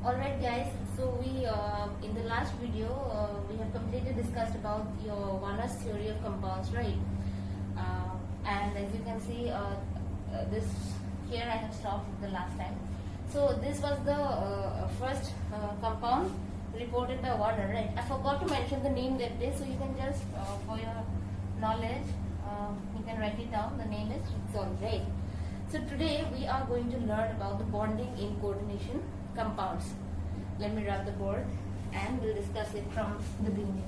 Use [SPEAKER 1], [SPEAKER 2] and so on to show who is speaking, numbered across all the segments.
[SPEAKER 1] Alright guys, so we in the last video we have completely discussed about your Warner's theory of compounds, right? And as you can see, this here I have stopped the last time. So this was the first compound reported by Warner, right? I forgot to mention the name that day, so you can just for your knowledge you can write it down. The name is Ritzon, right? So today we are going to learn about the bonding in coordination compounds. Let me rub the board and we'll discuss it from the beginning.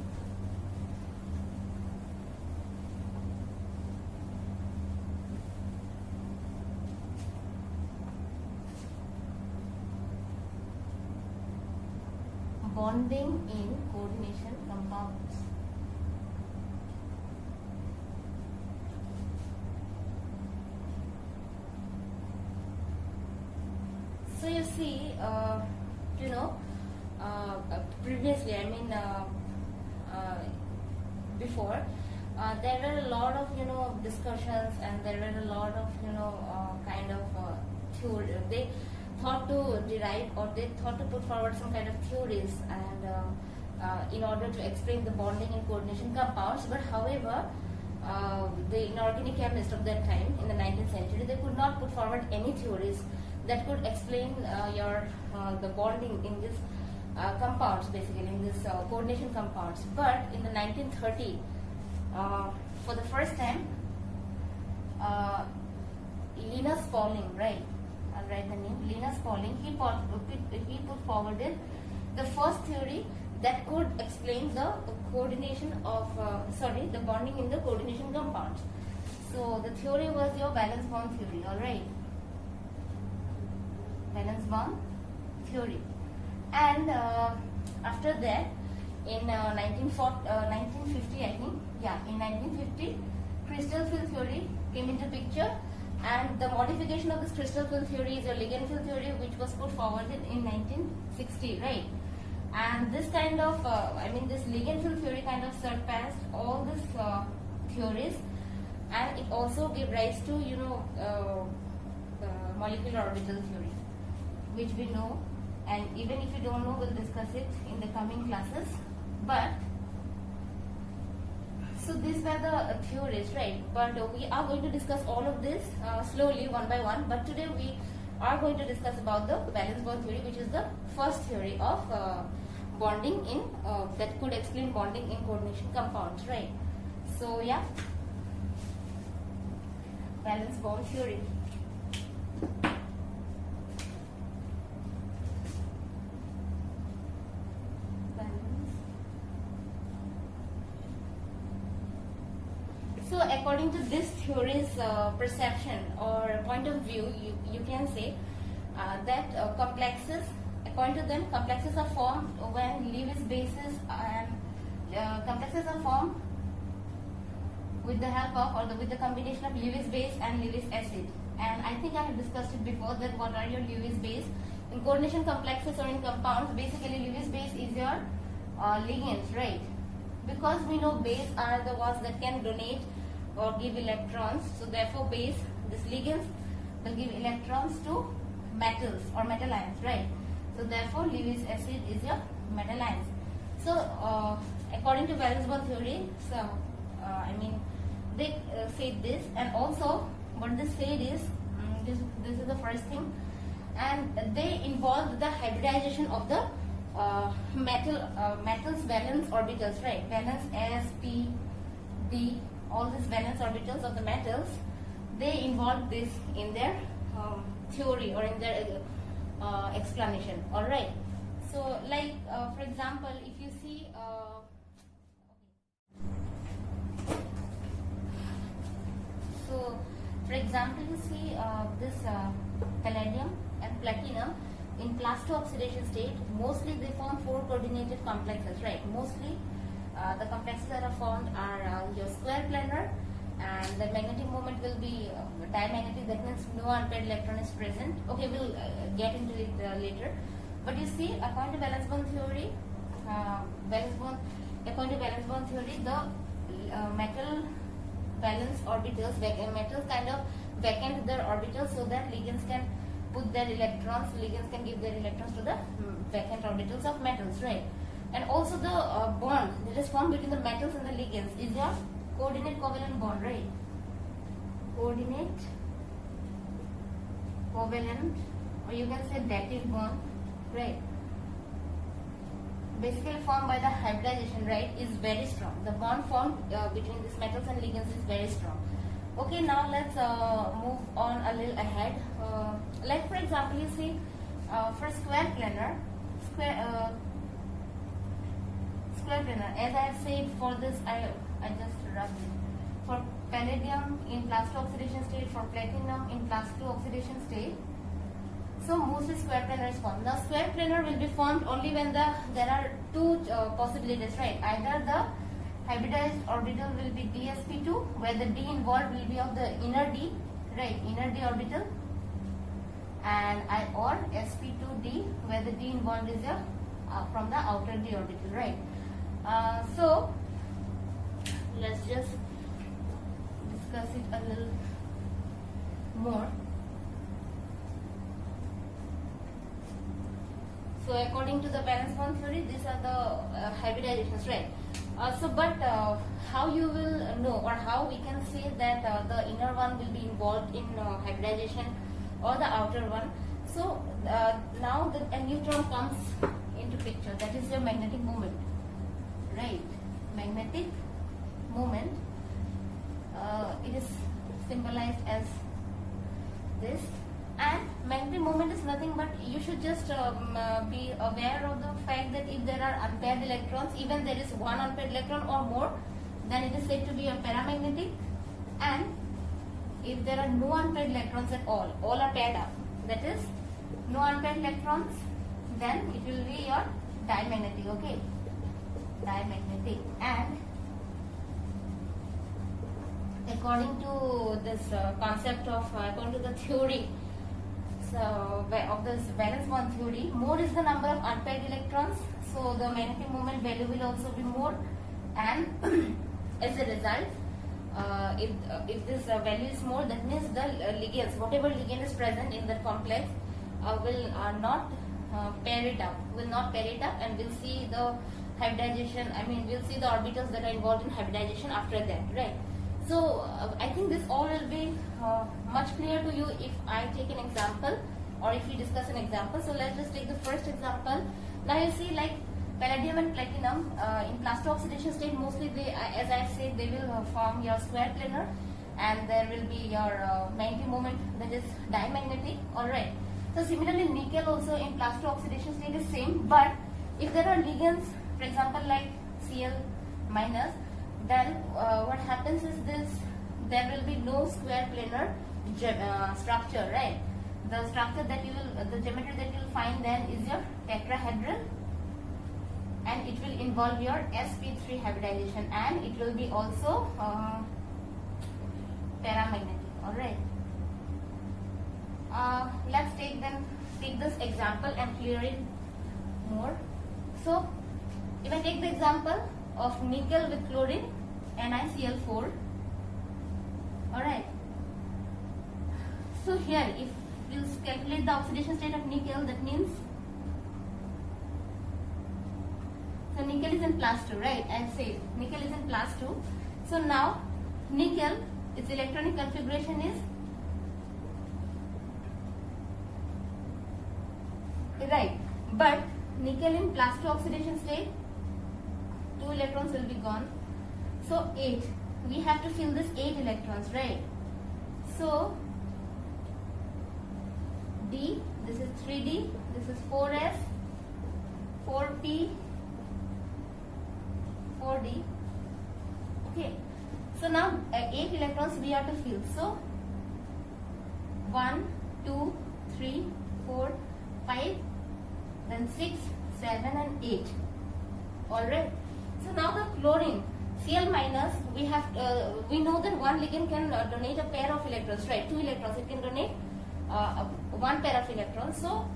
[SPEAKER 1] Bonding in coordination compounds. So you see, previously, before, there were a lot of discussions, and there were a lot of theory. They thought to derive, or they thought to put forward some kind of theories, and in order to explain the bonding and coordination compounds. But however, the inorganic chemists of that time in the 19th century, they could not put forward any theories that could explain the bonding in this compounds, basically in this coordination compounds. But in the 1930, for the first time, Linus Pauling, right? I'll write the name. Linus Pauling. He put forwarded the first theory that could explain the coordination of the bonding in the coordination compounds. So the theory was your valence bond theory. All right. Valence bond theory. And after that, in 1950, I think, in 1950, crystal field theory came into picture, and the modification of this crystal field theory is your ligand field theory, which was put forward in 1960, right? And this kind of, this ligand field theory kind of surpassed all these theories, and it also gave rise to, the molecular orbital theory, which we know, and even if you don't know, we'll discuss it in the coming classes. But so these were the theories, right? But we are going to discuss all of this slowly, one by one. But today we are going to discuss about the valence bond theory, which is the first theory of bonding in that could explain bonding in coordination compounds, right? So yeah, valence bond theory. So according to this theory's perception or point of view, you can say that complexes, according to them, complexes are formed when Lewis bases, and complexes are formed with the help of, or with the combination of Lewis base and Lewis acid. And I think I have discussed it before, that what are your Lewis base in coordination complexes or in compounds. Basically, Lewis base is your ligands, right? Because we know base are the ones that can donate or give electrons, so therefore base, this ligands will give electrons to metals or metal ions, right? So therefore Lewis acid is your metal ions. So according to valence bond theory, so they said this, and also what they said is this is the first thing, and they involved the hybridization of the metals valence orbitals, right? Valence S, P, D, all these valence orbitals of the metals, they involve this in their theory or in their explanation. All right. So, like for example, if you see, so for example, you see this palladium and platinum. In plasto-oxidation state, mostly they form 4 coordinated complexes, right? Mostly the complexes that are formed are your square planar, and the magnetic moment will be diamagnetic. That means no unpaired electron is present. Okay, we'll get into it later. But you see, according to valence bond theory, according to valence bond theory, the metal valence orbitals, metals kind of vacant their orbitals so that ligands can put their electrons, ligands can give their electrons to the vacant orbitals of metals, right? And also the bond that is formed between the metals and the ligands is your coordinate covalent bond, right? Coordinate covalent, or you can say dative bond, right? Basically formed by the hybridization, right, is very strong. The bond formed between these metals and ligands is very strong. Okay, now let's move on a little ahead. Like for example, you see for square planar, as I have said, for this I just rubbed it. For palladium in plus 2 oxidation state, for platinum in plus 2 oxidation state. So mostly square planar is formed. Now square planar will be formed only when there are two possibilities, right? Either the hybridized orbital will be dsp2, where the d involved will be of the inner d, right? Inner d orbital, and or sp2d, where the d involved is from the outer d orbital, right? So let's just discuss it a little more. So according to the valence bond theory, these are the hybridizations, right? But how you will know, or how we can say that the inner one will be involved in hybridization or the outer one? So now a neutron comes into picture. That is your magnetic moment, right? Magnetic moment. It is symbolized as this. And magnetic moment is nothing but you should just be aware of the fact that if there are unpaired electrons, even there is one unpaired electron or more, then it is said to be a paramagnetic. And if there are no unpaired electrons at all are paired up, that is no unpaired electrons, then it will be your dimagnetic, okay? Diamagnetic. And according to this concept of, according to the theory, so of this valence bond theory, more is the number of unpaired electrons, so the magnetic moment value will also be more, and as a result, if this value is more, that means the ligands, whatever ligand is present in the complex, will not pair it up, and we'll see the hybridization. I mean, we'll see the orbitals that are involved in hybridization after that, right? So I think this all will be much clearer to you if I take an example, or if we discuss an example. So let's just take the first example. Now you see, like palladium and platinum in plus 2 oxidation state, mostly they, as I said, they will form your square planar, and there will be your magnetic moment that is dimagnetic. Alright. So similarly, nickel also in plus 2 oxidation state is same, but if there are ligands, for example like Cl minus, then what happens is this, there will be no square planar structure, right? The structure that you will, the geometry that you will find then is your tetrahedral, and it will involve your sp3 hybridization, and it will be also paramagnetic. Alright. Let's take this example and clear it more. So if I take the example of nickel with chlorine, NiCl4. Alright. So here, if you calculate the oxidation state of nickel, that means, so nickel is in plus 2, right? I say nickel is in plus 2. So now nickel, its electronic configuration is, right, but nickel in plus 2 oxidation state, 2 electrons will be gone. So 8. We have to fill this 8 electrons, right? So D, this is 3D, this is 4S, 4P, 4D. Okay. So now 8 electrons we have to fill. So 1, 2, 3, 4, 5, then 6, 7 and 8. Alright. So now the chlorine, Cl minus, we know that one ligand can donate a pair of electrons, right? 2 electrons, it can donate one pair of electrons. So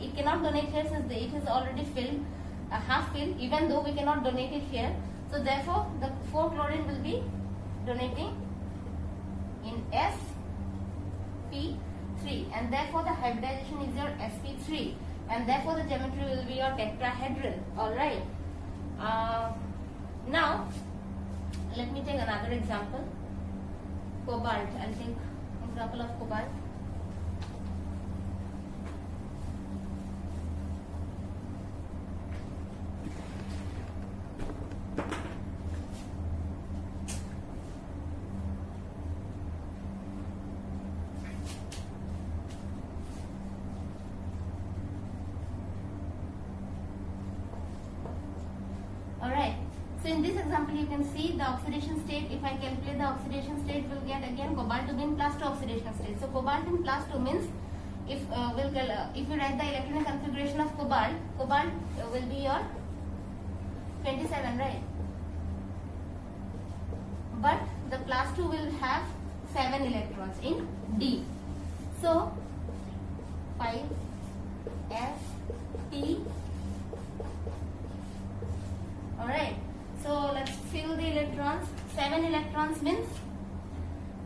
[SPEAKER 1] it cannot donate here since it is already filled, half filled, even though we cannot donate it here. So therefore the 4-chlorine will be donating in sp3, and therefore the hybridization is your sp3, and therefore the geometry will be your tetrahedral. Alright. Now let me take another example. Cobalt. I'll take example of cobalt. Alright, so in this example you can see the oxidation state. If I calculate the oxidation state, we'll get again cobalt to be in +2 oxidation state. So cobalt in +2 means if you write the electronic configuration of cobalt will be your 27, right? But the +2 will have 7 electrons in D. So 5 S T. Alright, so let's fill the electrons. 7 electrons means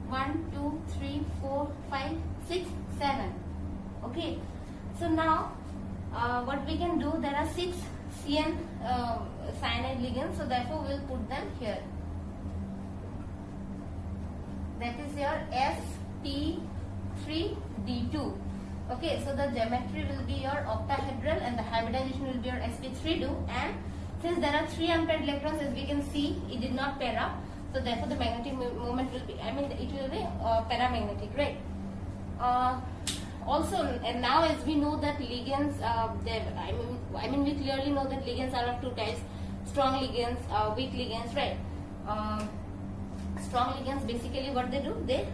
[SPEAKER 1] 1, 2, 3, 4, 5, 6, 7. Okay, so now what we can do, there are 6 CN cyanide ligands, so therefore we'll put them here. That is your sp3d2. Okay, so the geometry will be your octahedral and the hybridization will be your sp3d, and since there are 3 unpaired electrons, as we can see, it did not pair up, so therefore the magnetic moment will be, it will be paramagnetic, right? Also, and now as we know that ligands, we clearly know that ligands are of 2 types: strong ligands, weak ligands, right? Strong ligands, basically what they do, they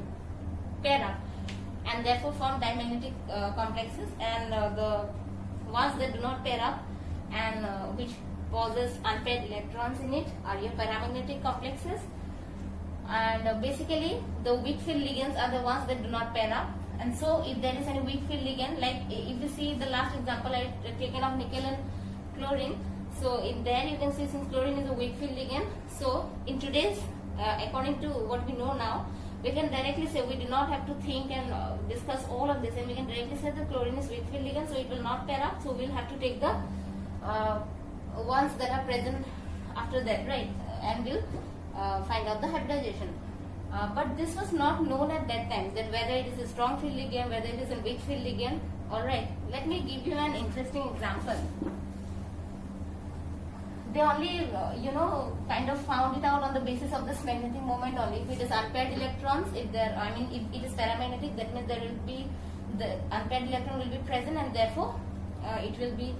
[SPEAKER 1] pair up and therefore form dimagnetic complexes, and the ones that do not pair up and which possess unpaired electrons in it are your paramagnetic complexes. And basically the weak field ligands are the ones that do not pair up. And so if there is any weak field ligand, like if you see the last example I taken of nickel and chlorine, so in there you can see, since chlorine is a weak field ligand, so in today's according to what we know now, we can directly say, we do not have to think and discuss all of this, and we can directly say that chlorine is weak field ligand, so it will not pair up, so we'll have to take the ones that are present after that, right? And we'll find out the hybridization. But this was not known at that time, that whether it is a strong field ligand, whether it is a weak field ligand. Alright, let me give you an interesting example. They only, kind of found it out on the basis of this magnetic moment only. If it is unpaired electrons, if it is paramagnetic, that means there will be, the unpaired electron will be present, and therefore it will be,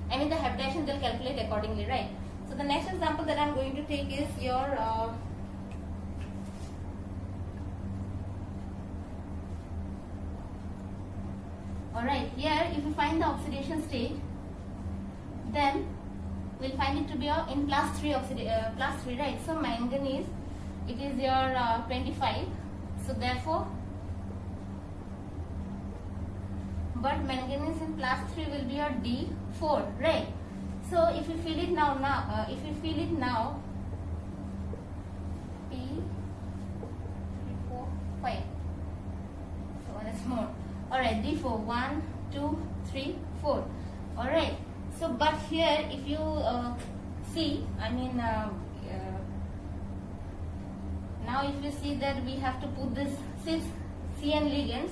[SPEAKER 1] the hybridization they'll calculate accordingly, right? So the next example that I'm going to take is your alright, here if you find the oxidation state, then we'll find it to be in +3, right? So manganese, it is your 25, so therefore, but manganese in +3 will be your D4, right? So if you feel it now, P, 3, 4, 5. So one is more. Alright, D4, 1, 2, 3, 4. Alright. So but here if you see, now if you see that we have to put this 6 CN ligands,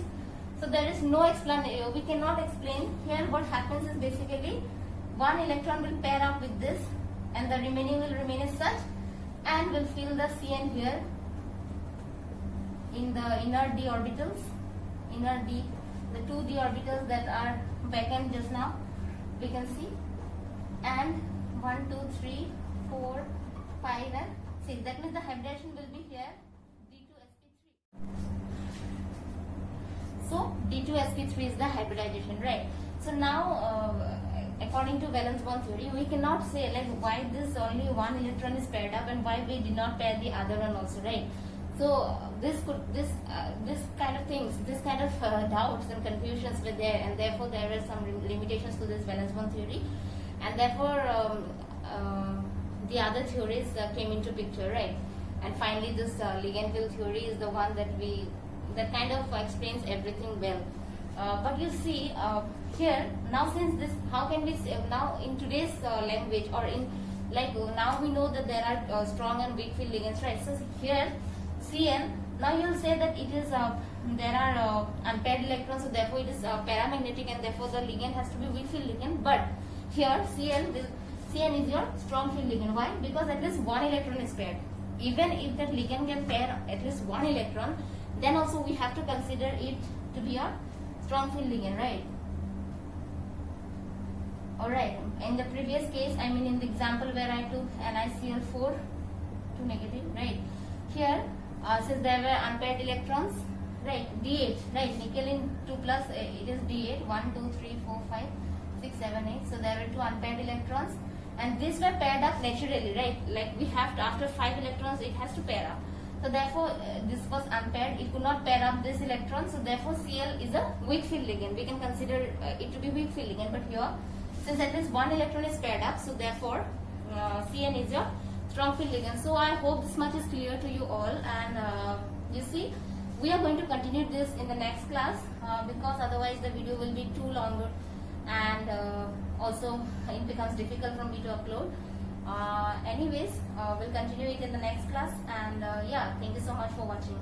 [SPEAKER 1] so there is no explanation, we cannot explain. Here what happens is basically one electron will pair up with this and the remaining will remain as such, and will fill the CN here in the inner d orbitals, the 2 d orbitals that are vacant just now, we can see, and 1, 2, 3, 4, 5 and 6. That means the hybridization will be here D2sp3. So D2sp3 is the hybridization, right? So now according to valence bond theory, we cannot say like why this only one electron is paired up and why we did not pair the other one also, right? So this kind of things, this kind of doubts and confusions were there, and therefore there were some limitations to this valence bond theory, and therefore the other theories came into picture, right? And finally this ligand field theory is the one that kind of explains everything well. But you see here now, since this, how can we say now in today's language, or in like now we know that there are strong and weak field ligands, right? So here Cn, now you will say that it is there are unpaired electrons, so therefore it is paramagnetic, and therefore the ligand has to be weak field ligand. But here Cn is your strong field ligand. Why? Because at least one electron is paired. Even if that ligand can pair at least one electron, then also we have to consider it to be a strong field ligand, right? Alright, in the previous case, I mean in the example where I took NiCl4 to negative, right? Here, since there were unpaired electrons, right, D8, right, nickel in 2 plus, it is D8, 1, 2, 3, 4, 5, 6, 7, 8. So there were 2 unpaired electrons, and these were paired up naturally, right? Like we have to, after 5 electrons, it has to pair up. So therefore, this was unpaired, it could not pair up this electron, so therefore Cl is a weak field ligand. We can consider it to be weak field ligand, but here, since at least one electron is paired up, so therefore Cn is your strong field ligand. So I hope this much is clear to you all, and you see, we are going to continue this in the next class because otherwise the video will be too longer, and also it becomes difficult for me to upload. Anyways, we'll continue it in the next class, and yeah, thank you so much for watching.